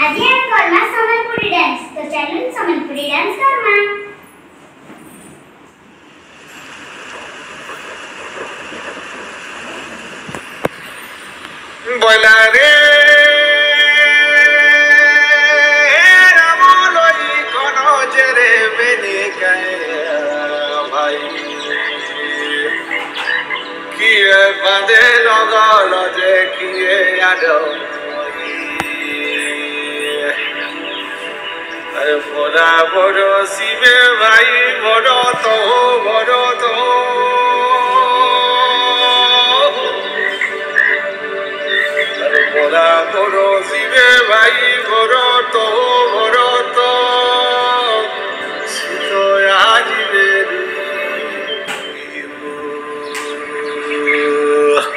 आज हम करमा सम्बलपुरी डांस तो चलो सम्बलपुरी डांस करमा। बोला रे रामलोई कोनो जरे बने गया भाई किए बंदे लगल जे किए यादो अरे बोला बड़ो शिवे भाई बड़ो तो बोला बड़ो शिवे भाई बड़ो तो सितो आज मेरी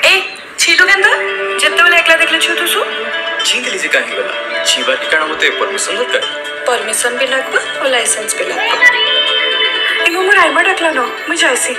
ए छिलो केंदा जत्ते बेला एकला देखले छु तुसु छिंगली से काहे गला छिबा ठिकाना मते परमिशन दरकार परमिशन भी लागबो और लाइसेंस भी लागबो इमो मोर आइमा डाकला न मुई जायसी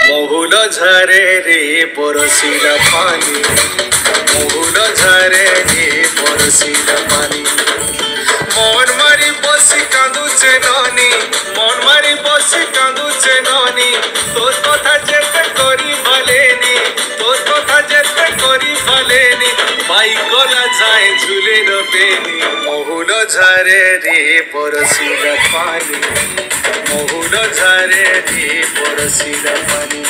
महुल झरे रे परसिला पानी महुल झरे रे परसिला पानी मन मारी बसी कांदुचे ननी मन मारी बसी कांदुचे ननी तोर कथा जेते करी भलेनी तोर कथा जेते करी भलेनी बाई गला जाए झूले रपेनी महुल झरे रे परसिला पानी महुल झरे रे परसिला पानी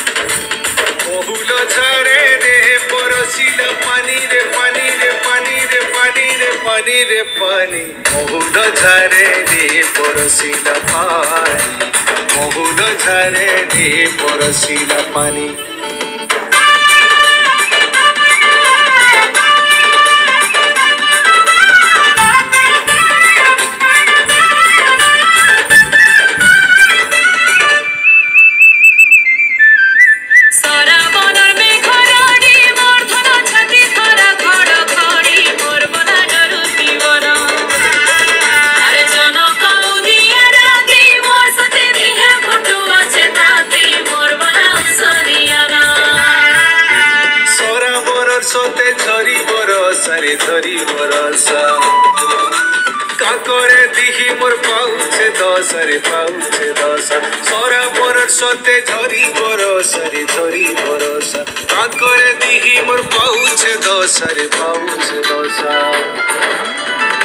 महुल झरे रे परसिला पानी रे पानी रे पानी रे पानी रे पानी रे पानी महुल झरे रे परसिला पानी महुल झरे रे परसिला पानी सोते झरी बरसारे झरी बरसा काकरे दिही मोर पाउछे दसरे पाउछे दस सरा बरसते झरी बरसारे झरी बरसा काकरे दिही मोर पाउछे दसरे पाउछे दसा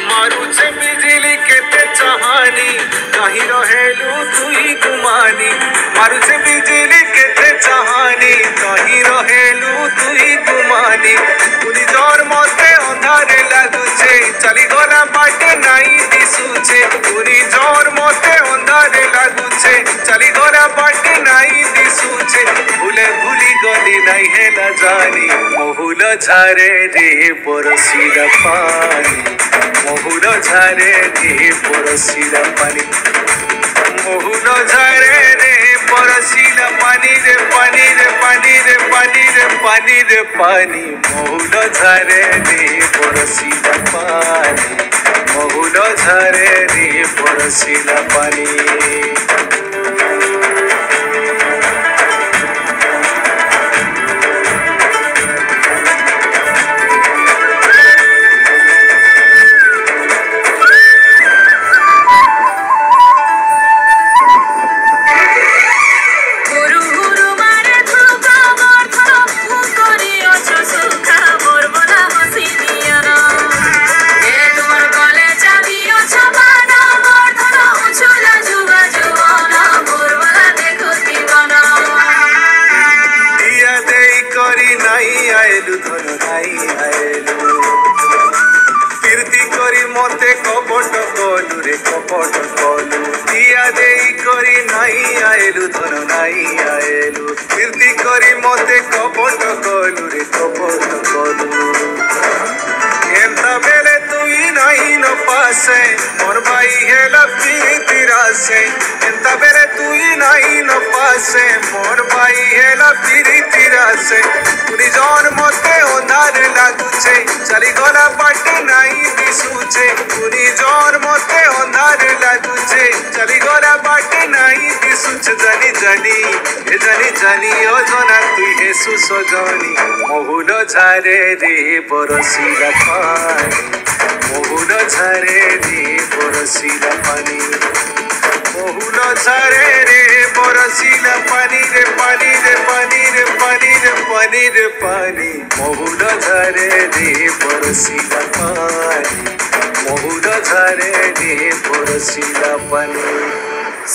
मारुछे बिजली केते चाहानी कहीं रहेलु तुई गुमानी मारुछे बिजली केते चाहानी कहीं रहेलु तुई गुमानी पुनी जोर मते अंधारे लागुछे चली गला बाटे नाई दिसुछे पुनी जोर मते अंधारे लागुछे चली गला बाटे नाई दिसुछे भूले भूली गली नहीं हेला जानी महुल झारे रे परसिला पानी महुल झरे रे परसिला पानी महुल झरे रे परसिला पानी रे पानी रे पानी रे पानी रे पानी रे पानी महुल झरे रे परसिला पानी महुल झरे रे परसिला पानी तुम्हार गले चाबियो छबाना मोर धनो उछुला जुगा जुवाना करी मते कपट कलु रे कपट कलु दिया देई करी नहीं आएलु धन नहीं आएलु कीर्ति करी मते कपट कलु रे कपट कलु एंता बेले तुई नहीं न पासे मोर भाई हेला प्रीति रासे एंता बेले तुई नहीं न पासे मोर भाई हेला प्रीति रासे तुरी जौन मते अंधार लागुचे चली गला बाटे नहीं दिसुचे तुरी जौन मते अंधार लागुचे चली गला बाटे नहीं दिसुचे जानी जानी ए जानी जानी ओ जना तुई हे सुसजनी महुल झारे रे बरसिला पानी महुल झारे रे बरसिला पानी महुल झारे रे बरसिला पानी रे पानी रे पानी रे पानी रे पानी रे पानी महुल झारे रे बरसिला पानी महुल झारे रे बरसिला पानी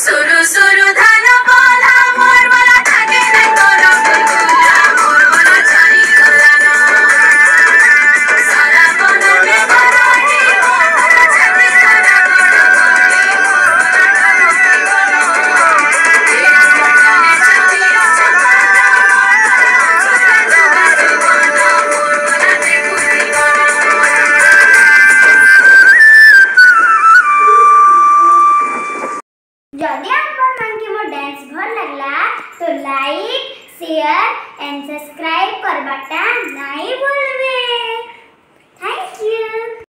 सुरु सुरु धान बोला मोर वाला থাকে না তোরা বুলবুলা মোর মন ছাড়ি গলা না সারা বনতে বনতে মোর মন ছাড়ি গলা जदि आपन मन के मोर डांस भल लगला तो लाइक शेयर एंड सब्सक्राइब कर बटन नहीं भूलबे। Thank you.